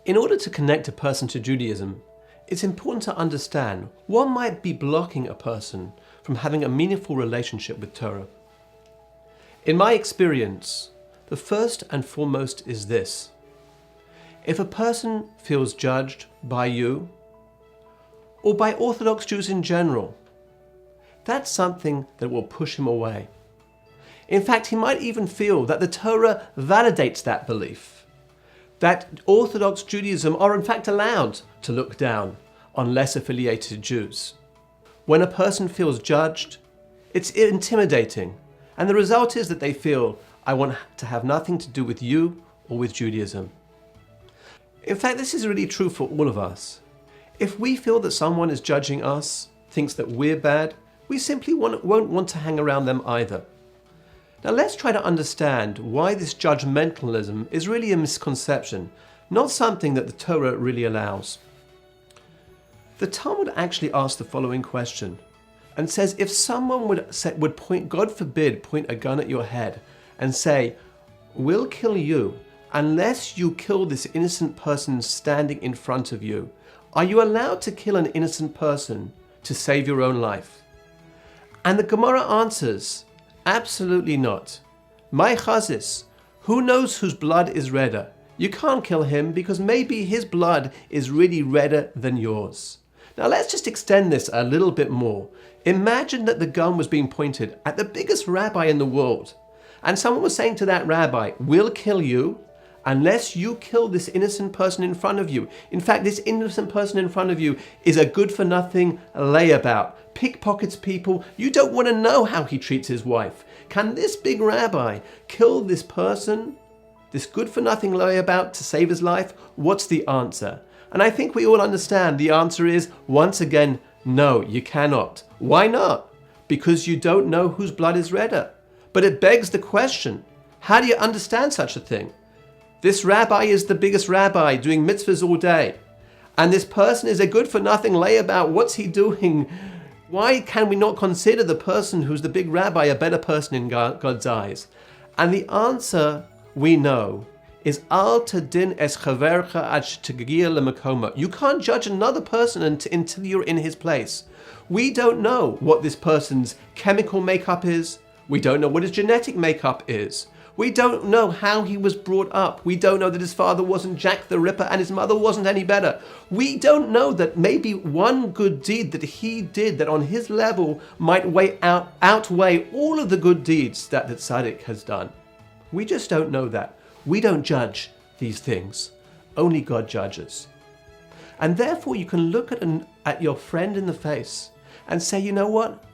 In order to connect a person to Judaism, it's important to understand what might be blocking a person from having a meaningful relationship with Torah. In my experience, the first and foremost is this. If a person feels judged by you, or by Orthodox Jews in general, that's something that will push him away. In fact, he might even feel that the Torah validates that belief, that Orthodox Judaism are in fact allowed to look down on less affiliated Jews. When a person feels judged, it's intimidating, and the result is that they feel, I want to have nothing to do with you or with Judaism. In fact, this is really true for all of us. If we feel that someone is judging us, thinks that we're bad, we simply won't want to hang around them either. Now let's try to understand why this judgmentalism is really a misconception, not something that the Torah really allows. The Talmud actually asks the following question and says, if someone would point, God forbid, point a gun at your head and say, we'll kill you unless you kill this innocent person standing in front of you, are you allowed to kill an innocent person to save your own life? And the Gemara answers, absolutely not. My chazis, who knows whose blood is redder? You can't kill him because maybe his blood is really redder than yours. Now let's just extend this a little bit more. Imagine that the gun was being pointed at the biggest rabbi in the world, and someone was saying to that rabbi, we'll kill you unless you kill this innocent person in front of you. In fact, this innocent person in front of you is a good-for-nothing layabout. Pickpockets people. You don't want to know how he treats his wife. Can this big rabbi kill this person, this good-for-nothing layabout, to save his life? What's the answer? And I think we all understand the answer is, once again, no, you cannot. Why not? Because you don't know whose blood is redder. But it begs the question, how do you understand such a thing? This rabbi is the biggest rabbi doing mitzvahs all day. And this person is a good-for-nothing layabout. What's he doing? Why can we not consider the person who's the big rabbi a better person in God's eyes? And the answer we know is al tadin es chavercha ad shetagia lemakoma. You can't judge another person until you're in his place. We don't know what this person's chemical makeup is. We don't know what his genetic makeup is. We don't know how he was brought up. We don't know that his father wasn't Jack the Ripper and his mother wasn't any better. We don't know that maybe one good deed that he did that on his level might outweigh all of the good deeds that Tzaddik has done. We just don't know that. We don't judge these things. Only God judges. And therefore you can look at your friend in the face and say, you know what?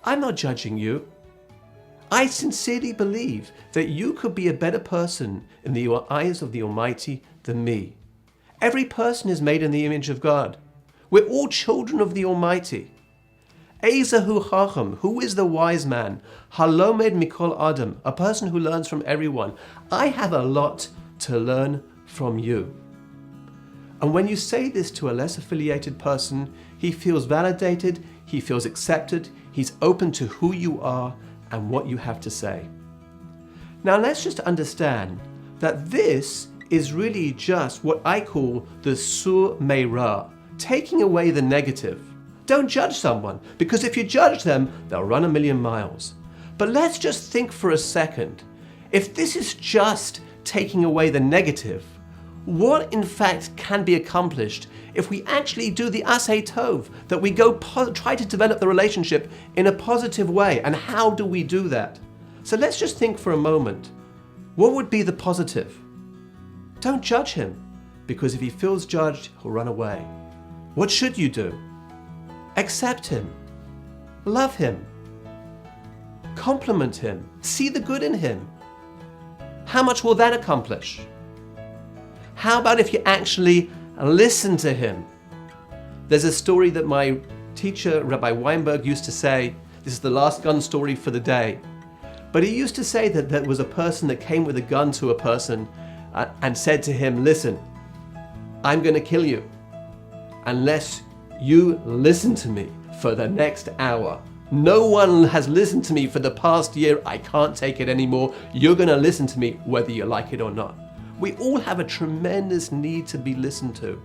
I'm not judging you. I sincerely believe that you could be a better person in the eyes of the Almighty than me. Every person is made in the image of God. We're all children of the Almighty. Ezehu Chacham, who is the wise man? Halomed Mikol Adam, a person who learns from everyone. I have a lot to learn from you. And when you say this to a less affiliated person, he feels validated, he feels accepted, he's open to who you are and what you have to say. Now let's just understand that this is really just what I call the sur meira, taking away the negative. Don't judge someone, because if you judge them, they'll run a million miles. But let's just think for a second. If this is just taking away the negative, what in fact can be accomplished if we actually do the asay tov, that we go try to develop the relationship in a positive way? And how do we do that? So let's just think for a moment. What would be the positive? Don't judge him, because if he feels judged, he'll run away. What should you do? Accept him. Love him. Compliment him. See the good in him. How much will that accomplish? How about if you actually listen to him? There's a story that my teacher, Rabbi Weinberg, used to say. This is the last gun story for the day. But he used to say that there was a person that came with a gun to a person and said to him, listen, I'm going to kill you unless you listen to me. for the next hour. No one has listened to me for the past year. I can't take it anymore. You're going to listen to me whether you like it or not. We all have a tremendous need to be listened to.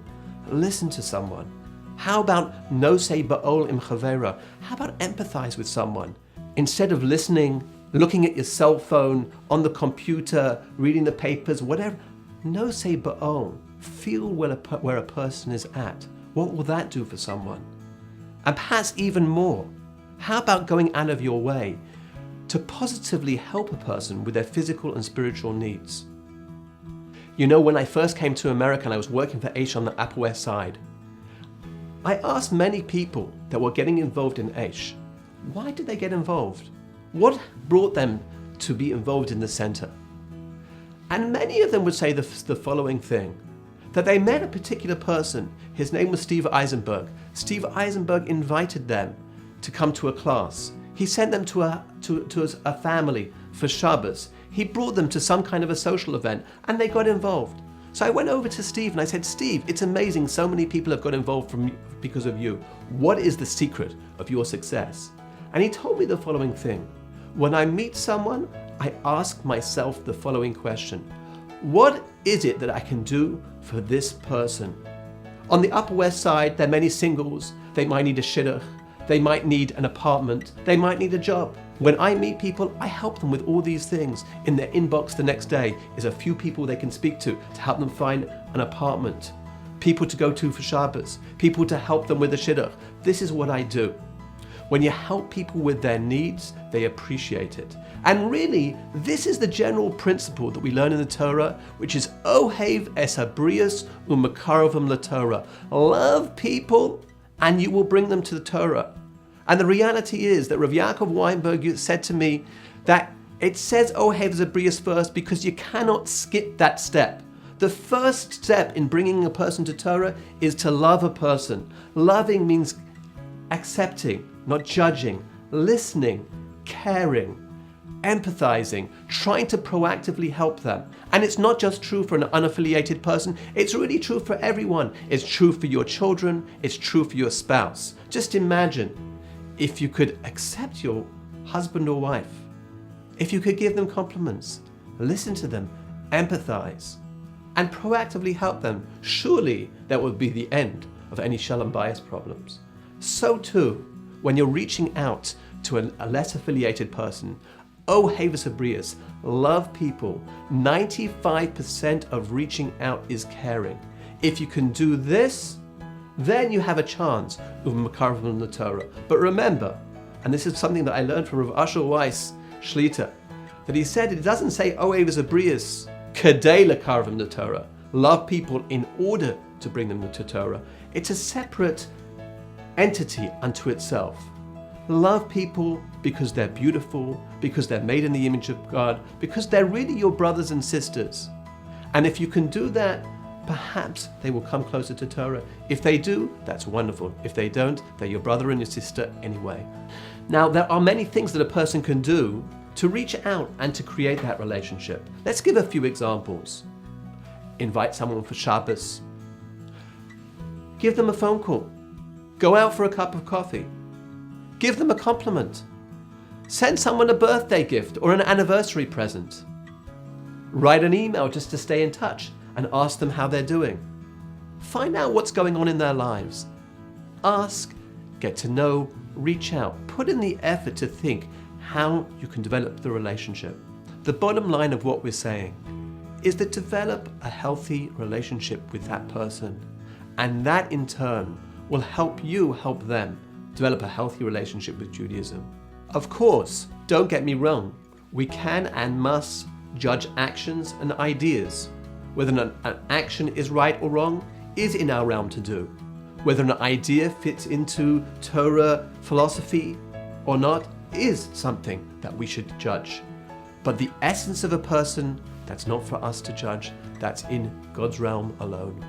Listen to someone. How about nosei ba'ol im chavera? How about empathize with someone? Instead of listening, looking at your cell phone, on the computer, reading the papers, whatever, nosei ba'ol. Feel where a person is at. What will that do for someone? And perhaps even more, how about going out of your way to positively help a person with their physical and spiritual needs? You know, when I first came to America and I was working for Aish on the Upper West Side, I asked many people that were getting involved in Aish, why did they get involved? What brought them to be involved in the center? And many of them would say the following thing, that they met a particular person. His name was Steve Eisenberg. Steve Eisenberg invited them to come to a class. He sent them to a family for Shabbos. He brought them to some kind of a social event and they got involved. So I went over to Steve and I said, Steve, it's amazing so many people have got involved because of you. What is the secret of your success? And he told me the following thing. When I meet someone, I ask myself the following question. What is it that I can do for this person? On the Upper West Side, there are many singles. They might need a shidduch. They might need an apartment. They might need a job. When I meet people, I help them with all these things. In their inbox the next day is a few people they can speak to help them find an apartment, people to go to for Shabbos, people to help them with the shidduch. This is what I do. When you help people with their needs, they appreciate it. And really, this is the general principle that we learn in the Torah, which is Ohev es habrios u'mekarovim laTorah. Love people and you will bring them to the Torah. And the reality is that Rav Yaakov Weinberg said to me that it says Ohev es habrios first because you cannot skip that step. The first step in bringing a person to Torah is to love a person. Loving means accepting, not judging, listening, caring, empathizing, trying to proactively help them. And it's not just true for an unaffiliated person, it's really true for everyone. It's true for your children, it's true for your spouse. Just imagine if you could accept your husband or wife, if you could give them compliments, listen to them, empathize, and proactively help them, surely that would be the end of any shalom bayis problems. So too, when you're reaching out to a less affiliated person, Ohev es habrios, love people. 95% of reaching out is caring. If you can do this, then you have a chance of mekarovim laTorah. But remember, and this is something that I learned from Rav Asher Weiss Shlita, that he said it doesn't say Ohev es habrios kedei lekarovim laTorah, love people in order to bring them to Torah. It's a separate entity unto itself. Love people because they're beautiful, because they're made in the image of God, because they're really your brothers and sisters. And if you can do that, perhaps they will come closer to Torah. If they do, that's wonderful. If they don't, they're your brother and your sister anyway. Now, there are many things that a person can do to reach out and to create that relationship. Let's give a few examples. Invite someone for Shabbos. Give them a phone call. Go out for a cup of coffee. Give them a compliment. Send someone a birthday gift or an anniversary present. Write an email just to stay in touch and ask them how they're doing. Find out what's going on in their lives. Ask, get to know, reach out. Put in the effort to think how you can develop the relationship. The bottom line of what we're saying is that develop a healthy relationship with that person, and that in turn will help you help them develop a healthy relationship with Judaism. Of course, don't get me wrong, we can and must judge actions and ideas. Whether an action is right or wrong is in our realm to do. Whether an idea fits into Torah philosophy or not is something that we should judge. But the essence of a person, that's not for us to judge, that's in God's realm alone.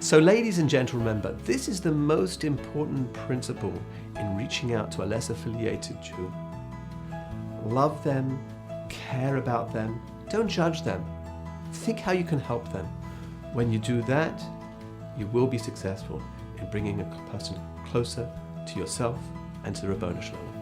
So ladies and gentlemen, remember, this is the most important principle in reaching out to a less affiliated Jew. Love them, care about them, don't judge them. Think how you can help them. When you do that, you will be successful in bringing a person closer to yourself and to Rabboni Shalom.